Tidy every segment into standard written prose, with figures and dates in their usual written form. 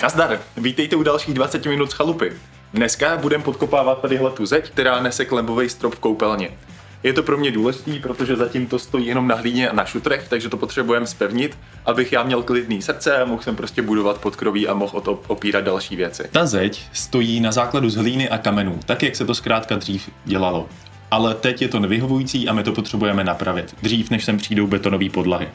Nazdar, vítejte u dalších 20 minut z chalupy. Dneska budeme podkopávat tadyhle tu zeď, která nese klembový strop v koupelně. Je to pro mě důležitý, protože zatím to stojí jenom na hlíně a na šutrech, takže to potřebujeme zpevnit, abych já měl klidný srdce a mohl jsem prostě budovat podkroví a mohl o to opírat další věci. Ta zeď stojí na základu z hlíny a kamenů, tak jak se to zkrátka dřív dělalo. Ale teď je to nevyhovující a my to potřebujeme napravit, dřív než sem přijdou betonové podlahy.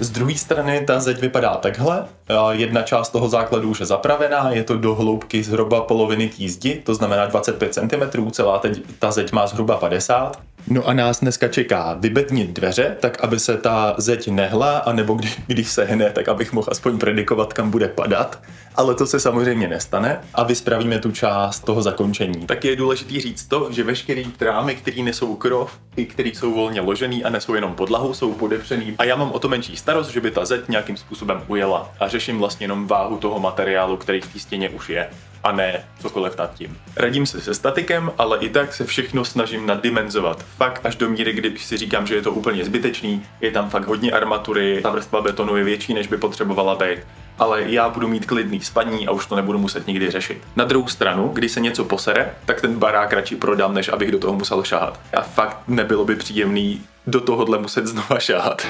Z druhé strany ta zeď vypadá takhle. Jedna část toho základu už je zapravená, je to do hloubky zhruba poloviny té zdi, to znamená 25 cm, celá ta zeď má zhruba 50. No a nás dneska čeká vybednit dveře, tak aby se ta zeď nehla, anebo když se hne, tak abych mohl aspoň predikovat, kam bude padat. Ale to se samozřejmě nestane a vyspravíme tu část toho zakončení. Tak je důležitý říct to, že veškerý trámy, který nesou krov, i který jsou volně ložený a nesou jenom podlahu, jsou podepřený. A já mám o to menší starost, že by ta zeď nějakým způsobem ujela. A řeším vlastně jenom váhu toho materiálu, který v té stěně už je. A ne cokoliv nad tím. Radím se se statikem, ale i tak se všechno snažím naddimenzovat. Fakt až do míry, kdy si říkám, že je to úplně zbytečný, je tam fakt hodně armatury, ta vrstva betonu je větší, než by potřebovala být. Ale já budu mít klidný spaní a už to nebudu muset nikdy řešit. Na druhou stranu, když se něco posere, tak ten barák radši prodám, než abych do toho musel šahat. A fakt nebylo by příjemný do tohohle muset znova šahat.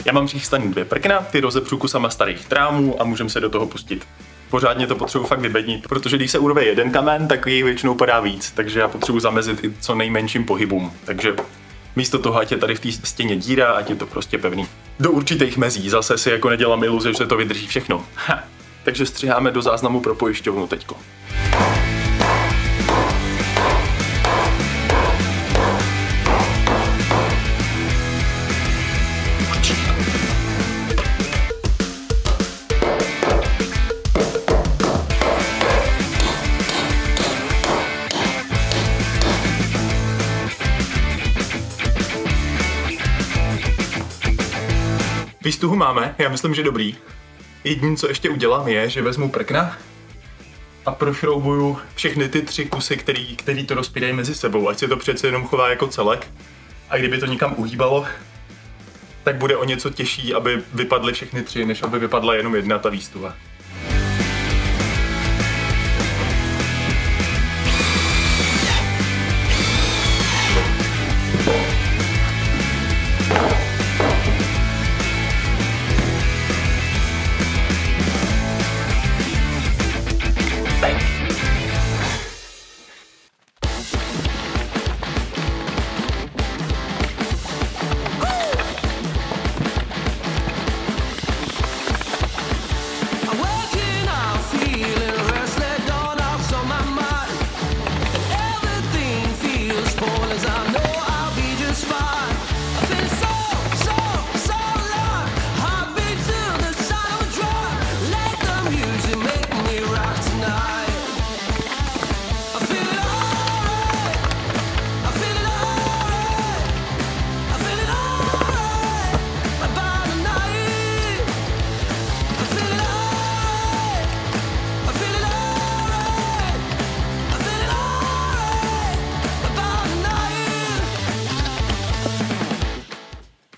Já mám přichystaný 2 prkna, ty rozepřu kusama starých trámů a můžeme se do toho pustit. Pořádně to potřebuji fakt vybednit, protože když se urve jeden kamen, tak jich většinou padá víc, takže já potřebuji zamezit i co nejmenším pohybům. Takže místo toho, ať je tady v té stěně díra, ať je to prostě pevný. Do určitých mezí, zase si jako nedělám iluze, že to vydrží všechno. Takže střiháme do záznamu pro pojišťovnu teďko. Výstuhu máme, já myslím, že dobrý. Jediné, co ještě udělám, je, že vezmu prkna a prošroubuju všechny ty 3 kusy, který to rozpírají mezi sebou, ať se to přece jenom chová jako celek. A kdyby to někam uhýbalo, tak bude o něco těžší, aby vypadly všechny 3, než aby vypadla jenom jedna ta výstuha.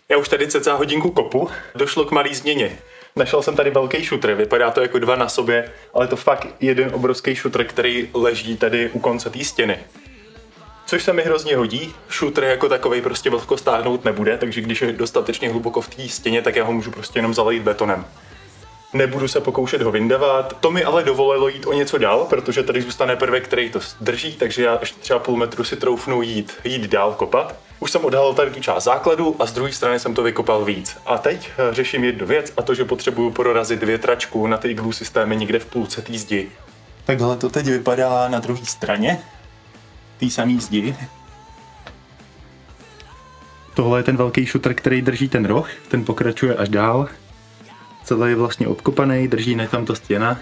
Já už tady cca hodinku kopu, došlo k malý změně. Našel jsem tady velký šutr, vypadá to jako 2 na sobě, ale to fakt jeden obrovský šutr, který leží tady u konce té stěny. Což se mi hrozně hodí, šutr jako takovej prostě vlhko stáhnout nebude, takže když je dostatečně hluboko v té stěně, tak já ho můžu prostě jenom zalejt betonem. Nebudu se pokoušet ho vyndavat, to mi ale dovolilo jít o něco dál, protože tady zůstane prvek, který to drží, takže já ještě třeba půl metru si troufnu jít dál kopat. Už jsem odhalil tady tu část základu a z druhé strany jsem to vykopal víc. A teď řeším jednu věc, a to, že potřebuju prorazit větračku na ty glue systémy někde v půlce té zdi. Takhle to teď vypadá na druhé straně té samé zdi. Tohle je ten velký šutr, který drží ten roh, ten pokračuje až dál. Celý je vlastně obkopaný, drží tam ta stěna.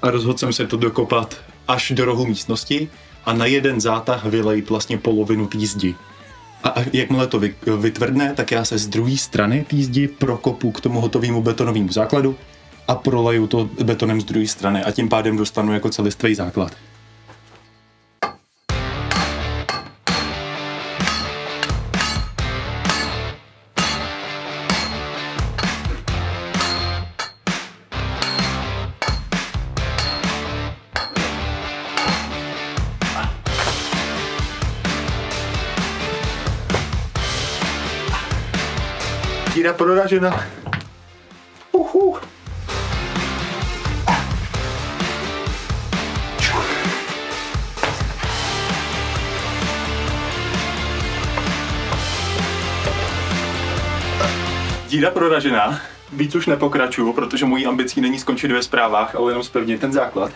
A rozhodl jsem se to dokopat až do rohu místnosti a na jeden zátah vylejt vlastně polovinu té zdi. A jakmile to vytvrdne, tak já se z druhé strany té zdi prokopu k tomu hotovému betonovému základu a proleju to betonem z druhé strany a tím pádem dostanu jako celistvý základ. Díra proražena. Díra proražená. Víc už nepokračuju, protože mojí ambicí není skončit ve zprávách, ale jenom zpevnit ten základ.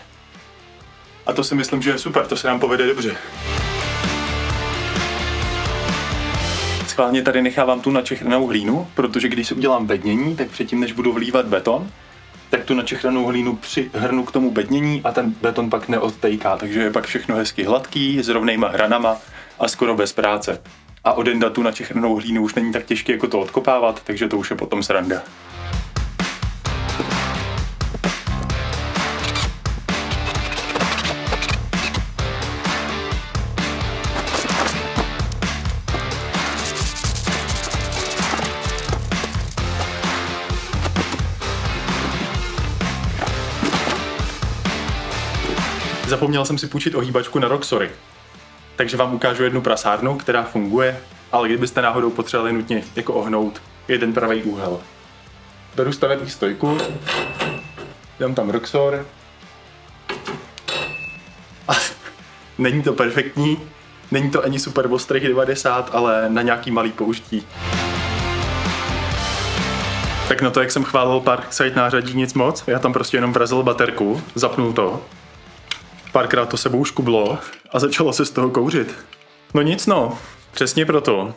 A to si myslím, že je super, to se nám povede dobře. Schválně tady nechávám tu načechranou hlínu, protože když si udělám bednění, tak předtím, než budu vlívat beton, tak tu načechranou hlínu přihrnu k tomu bednění a ten beton pak neodtejká, takže je pak všechno hezky hladký, s rovnejma hranama a skoro bez práce. A odenda tu načechranou hlínu už není tak těžké jako to odkopávat, takže to už je potom sranda. Zapomněl jsem si půjčit ohýbačku na Roxory, takže vám ukážu jednu prasárnu, která funguje, ale kdybyste náhodou potřebovali nutně jako ohnout jeden pravý úhel. Beru stavební stojku, dám tam Roxor. Není to perfektní, není to ani super ostrých 90, ale na nějaký malý použití. Tak na to, jak jsem chválil Parkside nářadí, nic moc, já tam prostě jenom vrazil baterku, zapnul to. Párkrát to sebou škublo a začalo se z toho kouřit. No nic no, přesně proto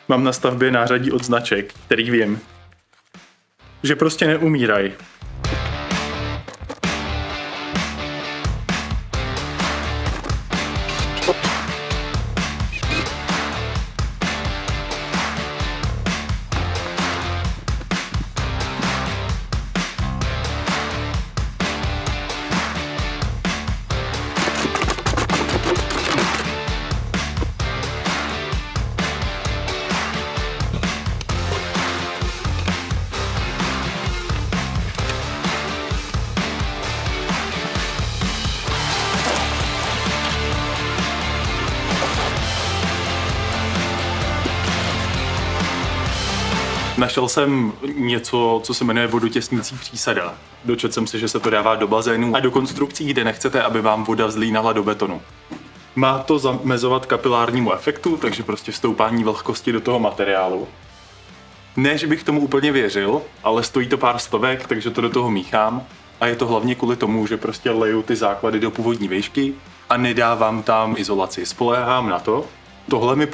mám na stavbě nářadí od značek, který vím, že prostě neumírají. Našel jsem něco, co se jmenuje vodotěsnící přísada. Dočetl jsem si, že se to dává do bazénu a do konstrukcí, kde nechcete, aby vám voda vzlínala do betonu. Má to zamezovat kapilárnímu efektu, takže prostě stoupání vlhkosti do toho materiálu. Ne, že bych tomu úplně věřil, ale stojí to pár stovek, takže to do toho míchám. A je to hlavně kvůli tomu, že prostě leju ty základy do původní výšky a nedávám tam izolaci. Spoléhám na to. Tohle mi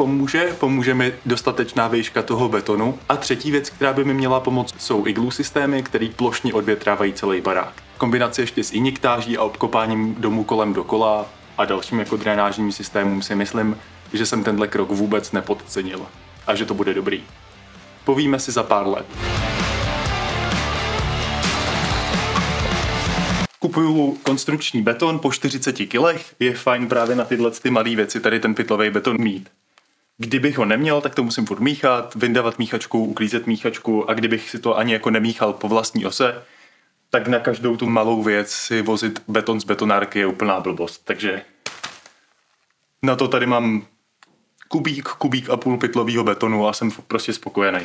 pomůže mi dostatečná výška toho betonu. A třetí věc, která by mi měla pomoct, jsou igloo systémy, které plošně odvětrávají celý barák. Kombinace ještě s injektáží a obkopáním domů kolem dokola a dalším jako drenážním systémům si myslím, že jsem tenhle krok vůbec nepodcenil a že to bude dobrý. Povíme si za pár let. Kupuju konstrukční beton po 40 kilech, je fajn právě na tyhle ty malé věci tady ten pytlový beton mít. Kdybych ho neměl, tak to musím furt míchat, vyndavat míchačku, uklízet míchačku a kdybych si to ani jako nemíchal po vlastní ose, tak na každou tu malou věc si vozit beton z betonárky je úplná blbost. Takže na to tady mám kubík a půl pytlového betonu a jsem prostě spokojený.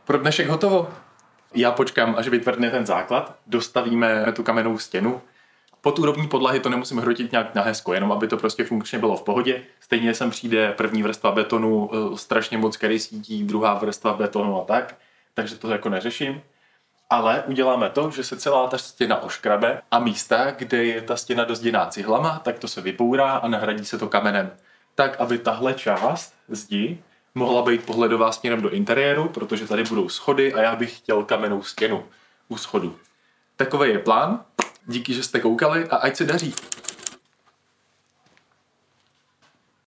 Pro dnešek hotovo. Já počkám, až vytvrdne ten základ, dostavíme tu kamennou stěnu. Pod úrovní podlahy to nemusím hrotit nějak na hezko, jenom aby to prostě funkčně bylo v pohodě. Stejně sem přijde první vrstva betonu, strašně moc který sítí, druhá vrstva betonu a tak, takže to jako neřeším. Ale uděláme to, že se celá ta stěna oškrabe a místa, kde je ta stěna dozděná cihlama, tak to se vybourá a nahradí se to kamenem. Tak, aby tahle část zdi mohla být pohledová směrem do interiéru, protože tady budou schody a já bych chtěl kamennou stěnu u schodu. Takový je plán. Díky, že jste koukali a ať se daří.